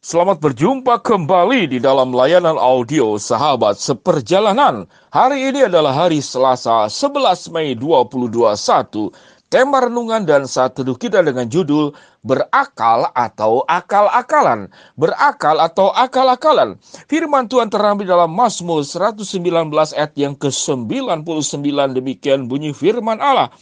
Selamat berjumpa kembali di dalam layanan audio Sahabat Seperjalanan. Hari ini adalah hari Selasa 11 Mei 2021. Tema renungan dan saat teduh kita dengan judul Berakal atau Akal-akalan. Berakal atau akal-akalan. Firman Tuhan terambil dalam Mazmur 119 ayat yang ke-99. Demikian bunyi firman Allah.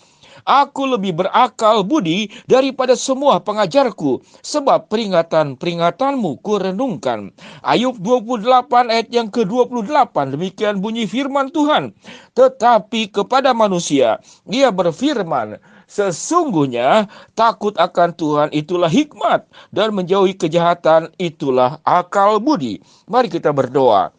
Aku lebih berakal budi daripada semua pengajarku, sebab peringatan-peringatanmu kurenungkan. Ayub 28 ayat yang ke-28, demikian bunyi firman Tuhan. Tetapi kepada manusia, ia berfirman, sesungguhnya takut akan Tuhan itulah hikmat, dan menjauhi kejahatan itulah akal budi. Mari kita berdoa.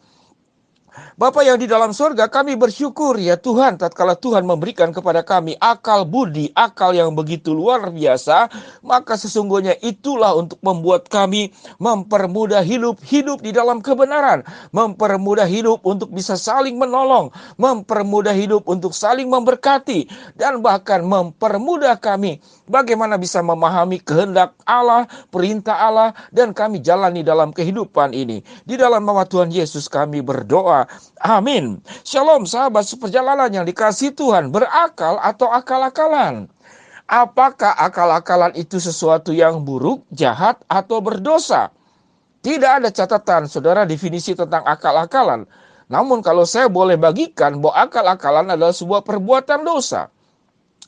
Bapa yang di dalam surga, kami bersyukur ya Tuhan, tatkala Tuhan memberikan kepada kami akal budi, akal yang begitu luar biasa, maka sesungguhnya itulah untuk membuat kami mempermudah hidup di dalam kebenaran, mempermudah hidup untuk bisa saling menolong, mempermudah hidup untuk saling memberkati, dan bahkan mempermudah kami bagaimana bisa memahami kehendak Allah, perintah Allah, dan kami jalani dalam kehidupan ini. Di dalam nama Tuhan Yesus kami berdoa. Amin. Shalom sahabat seperjalanan yang dikasihi Tuhan. Berakal atau akal-akalan? Apakah akal-akalan itu sesuatu yang buruk, jahat, atau berdosa? Tidak ada catatan, saudara, definisi tentang akal-akalan. Namun kalau saya boleh bagikan bahwa akal-akalan adalah sebuah perbuatan dosa.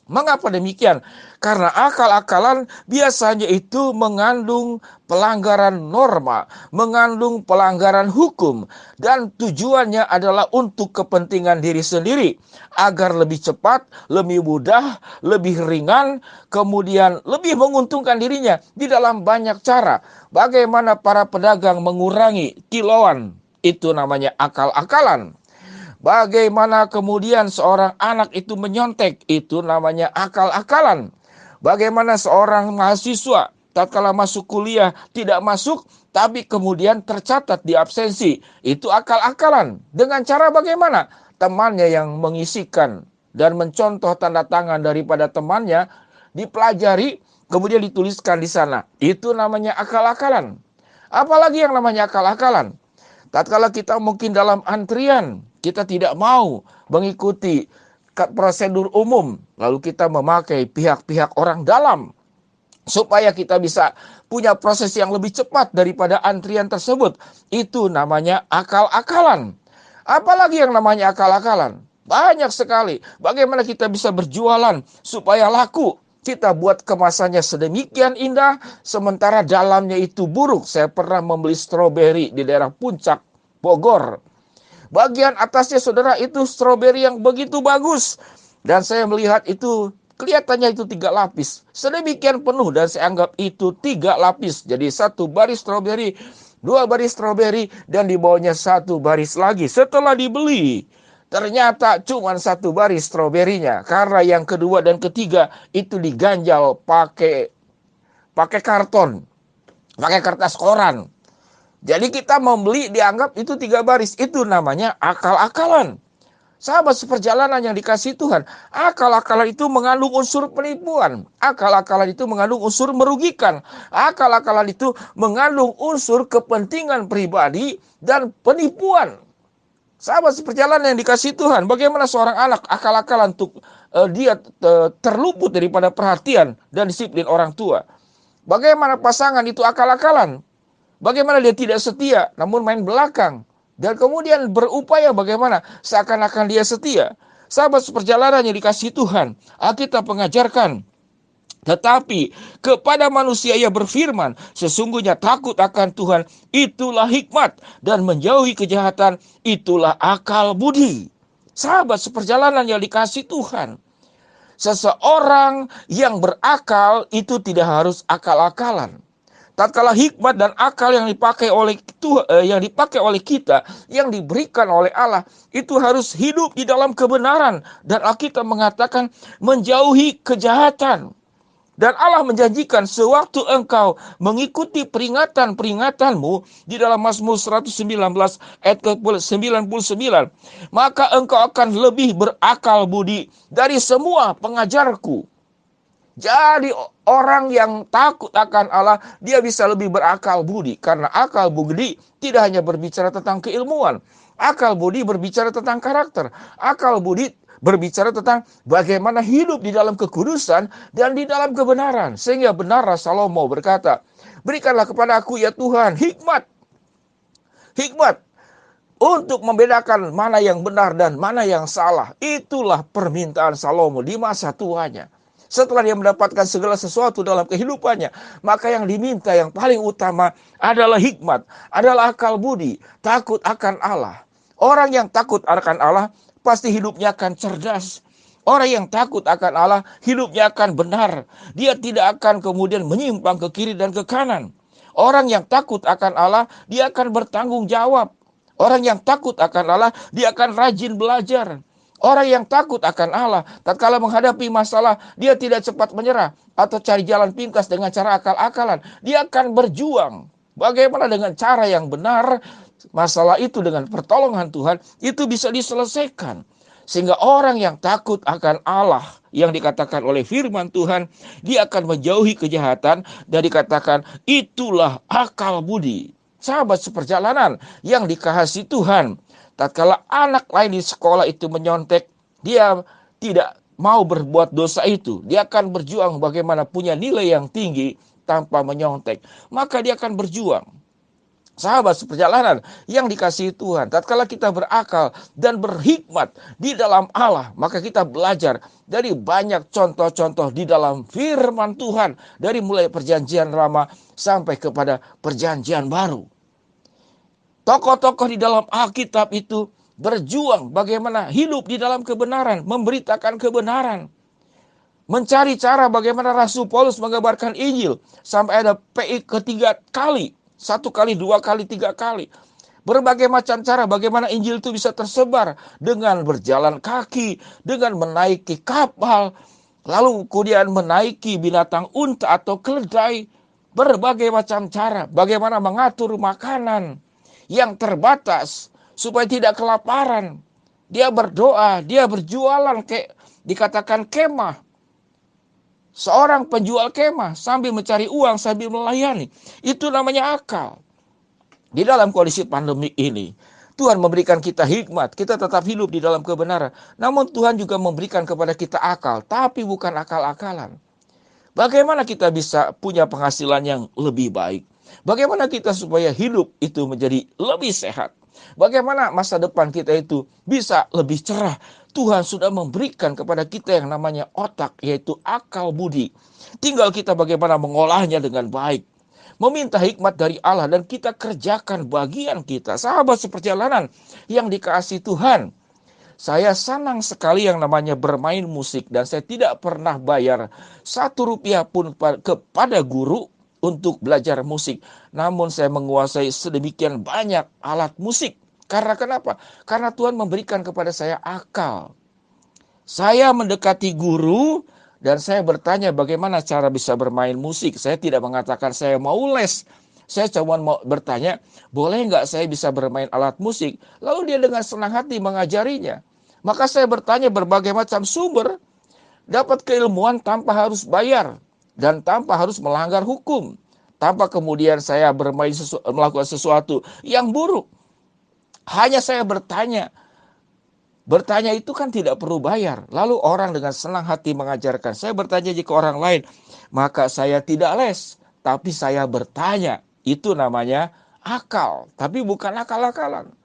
Mengapa demikian? Karena akal-akalan biasanya itu mengandung pelanggaran norma, mengandung pelanggaran hukum, dan tujuannya adalah untuk kepentingan diri sendiri, agar lebih cepat, lebih mudah, lebih ringan, kemudian lebih menguntungkan dirinya di dalam banyak cara. Bagaimana para pedagang mengurangi kiloan, itu namanya akal-akalan. Bagaimana kemudian seorang anak itu menyontek, itu namanya akal-akalan. Bagaimana seorang mahasiswa tatkala masuk kuliah tidak masuk, tapi kemudian tercatat di absensi, itu akal-akalan. Dengan cara bagaimana? Temannya yang mengisikan dan mencontoh tanda tangan daripada temannya dipelajari, kemudian dituliskan di sana. Itu namanya akal-akalan. Apalagi yang namanya akal-akalan? Tatkala kita mungkin dalam antrian, kita tidak mau mengikuti prosedur umum, lalu kita memakai pihak-pihak orang dalam supaya kita bisa punya proses yang lebih cepat daripada antrian tersebut. Itu namanya akal-akalan. Apalagi yang namanya akal-akalan? Banyak sekali. Bagaimana kita bisa berjualan supaya laku? Kita buat kemasannya sedemikian indah, sementara dalamnya itu buruk. Saya pernah membeli stroberi di daerah Puncak, Bogor. Bagian atasnya, saudara, itu stroberi yang begitu bagus. Dan saya melihat itu, kelihatannya itu 3 lapis. Sedemikian penuh, dan saya anggap itu 3 lapis. Jadi 1 baris stroberi, 2 baris stroberi, dan di bawahnya 1 baris lagi. Setelah dibeli, ternyata cuma 1 baris stroberinya, karena yang kedua dan ketiga itu diganjal pakai karton, pakai kertas koran. Jadi kita membeli dianggap itu 3 baris, itu namanya akal-akalan. Sahabat seperjalanan yang dikasihi Tuhan, akal-akalan itu mengandung unsur penipuan, akal-akalan itu mengandung unsur merugikan, akal-akalan itu mengandung unsur kepentingan pribadi dan penipuan. Sahabat seperjalanan yang dikasihi Tuhan, bagaimana seorang anak akal-akalan untuk dia terluput daripada perhatian dan disiplin orang tua. Bagaimana pasangan itu akal-akalan. Bagaimana dia tidak setia, namun main belakang. Dan kemudian berupaya bagaimana seakan-akan dia setia. Sahabat seperjalanan yang dikasihi Tuhan, Alkitab mengajarkan, tetapi kepada manusia ia berfirman, sesungguhnya takut akan Tuhan itulah hikmat, dan menjauhi kejahatan itulah akal budi. Sahabat seperjalanan yang dikasihi Tuhan, seseorang yang berakal itu tidak harus akal-akalan. Tatkala hikmat dan akal yang dipakai oleh kita, yang diberikan oleh Allah, itu harus hidup di dalam kebenaran. Dan Alkitab mengatakan menjauhi kejahatan. Dan Allah menjanjikan sewaktu engkau mengikuti peringatan-peringatanmu di dalam Mazmur 119 ayat ke-99, maka engkau akan lebih berakal budi dari semua pengajarku. Jadi Orang yang takut akan Allah, dia bisa lebih berakal budi. Karena akal budi tidak hanya berbicara tentang keilmuan. Akal budi berbicara tentang karakter. Akal budi berbicara tentang bagaimana hidup di dalam kekudusan dan di dalam kebenaran. Sehingga benar Salomo berkata, berikanlah kepada aku ya Tuhan hikmat. Hikmat untuk membedakan mana yang benar dan mana yang salah. Itulah permintaan Salomo di masa tuanya. Setelah dia mendapatkan segala sesuatu dalam kehidupannya, maka yang diminta yang paling utama adalah hikmat, adalah akal budi, takut akan Allah. Orang yang takut akan Allah pasti hidupnya akan cerdas. Orang yang takut akan Allah hidupnya akan benar. Dia tidak akan kemudian menyimpang ke kiri dan ke kanan. Orang yang takut akan Allah, dia akan bertanggung jawab. Orang yang takut akan Allah, dia akan rajin belajar. Orang yang takut akan Allah, tatkala menghadapi masalah, dia tidak cepat menyerah atau cari jalan pintas dengan cara akal-akalan. Dia akan berjuang. Bagaimana dengan cara yang benar, masalah itu dengan pertolongan Tuhan, itu bisa diselesaikan. Sehingga orang yang takut akan Allah, yang dikatakan oleh firman Tuhan, dia akan menjauhi kejahatan dan dikatakan itulah akal budi. Sahabat seperjalanan yang dikasihi Tuhan, tatkala anak lain di sekolah itu menyontek, dia tidak mau berbuat dosa itu. Dia akan berjuang bagaimana punya nilai yang tinggi tanpa menyontek. Maka dia akan berjuang. Sahabat seperjalanan yang dikasihi Tuhan, tatkala kita berakal dan berhikmat di dalam Allah, maka kita belajar dari banyak contoh-contoh di dalam firman Tuhan, dari mulai perjanjian lama sampai kepada perjanjian baru. Tokoh-tokoh di dalam Alkitab itu berjuang bagaimana hidup di dalam kebenaran, memberitakan kebenaran. Mencari cara bagaimana Rasul Paulus mengabarkan Injil sampai ada PI ketiga kali. 1 kali, 2 kali, 3 kali. Berbagai macam cara bagaimana Injil itu bisa tersebar dengan berjalan kaki, dengan menaiki kapal, lalu kemudian menaiki binatang unta atau keledai. Berbagai macam cara bagaimana mengatur makanan yang terbatas supaya tidak kelaparan. Dia berdoa, dia berjualan, kayak dikatakan kemah. Seorang penjual kemah sambil mencari uang, sambil melayani. Itu namanya akal. Di dalam kondisi pandemik ini, Tuhan memberikan kita hikmat, kita tetap hidup di dalam kebenaran. Namun Tuhan juga memberikan kepada kita akal, tapi bukan akal-akalan. Bagaimana kita bisa punya penghasilan yang lebih baik? Bagaimana kita supaya hidup itu menjadi lebih sehat? Bagaimana masa depan kita itu bisa lebih cerah? Tuhan sudah memberikan kepada kita yang namanya otak, yaitu akal budi. Tinggal kita bagaimana mengolahnya dengan baik. Meminta hikmat dari Allah dan kita kerjakan bagian kita. Sahabat seperjalanan yang dikasihi Tuhan, saya senang sekali yang namanya bermain musik. Dan saya tidak pernah bayar 1 rupiah pun kepada guru untuk belajar musik. Namun saya menguasai sedemikian banyak alat musik. Karena kenapa? Karena Tuhan memberikan kepada saya akal. Saya mendekati guru dan saya bertanya bagaimana cara bisa bermain musik. Saya tidak mengatakan saya mau les. Saya cuma mau bertanya, boleh nggak saya bisa bermain alat musik? Lalu dia dengan senang hati mengajarinya. Maka saya bertanya berbagai macam sumber. Dapat keilmuan tanpa harus bayar. Dan tanpa harus melanggar hukum. Tanpa kemudian saya melakukan sesuatu yang buruk. Hanya saya bertanya. Bertanya itu kan tidak perlu bayar. Lalu orang dengan senang hati mengajarkan. Saya bertanya jika orang lain. Maka saya tidak les. Tapi saya bertanya. Itu namanya akal. Tapi bukan akal-akalan.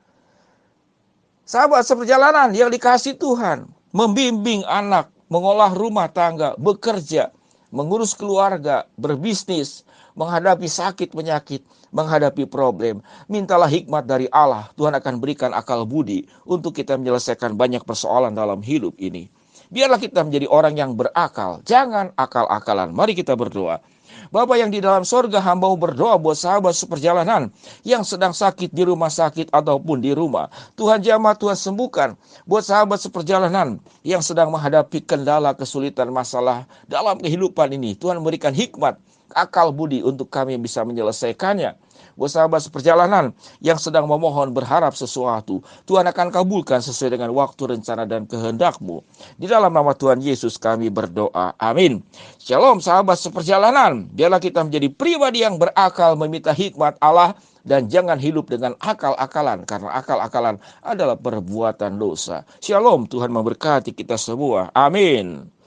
Sahabat seperjalanan yang dikasihi Tuhan. Membimbing anak. Mengolah rumah tangga. Bekerja. Mengurus keluarga. Berbisnis. Menghadapi sakit penyakit, menghadapi problem. Mintalah hikmat dari Allah. Tuhan akan berikan akal budi untuk kita menyelesaikan banyak persoalan dalam hidup ini. Biarlah kita menjadi orang yang berakal. Jangan akal-akalan. Mari kita berdoa. Bapa yang di dalam sorga, hamba berdoa buat sahabat seperjalanan yang sedang sakit di rumah sakit ataupun di rumah. Tuhan jamah, Tuhan sembuhkan. Buat sahabat seperjalanan yang sedang menghadapi kendala, kesulitan, masalah dalam kehidupan ini. Tuhan memberikan hikmat akal budi untuk kami bisa menyelesaikannya. Buat sahabat seperjalanan yang sedang memohon berharap sesuatu, Tuhan akan kabulkan sesuai dengan waktu, rencana, dan kehendak-Mu. Di dalam nama Tuhan Yesus kami berdoa. Amin. Shalom sahabat seperjalanan. Biarlah kita menjadi pribadi yang berakal, meminta hikmat Allah, dan jangan hidup dengan akal-akalan, karena akal-akalan adalah perbuatan dosa. Shalom, Tuhan memberkati kita semua. Amin.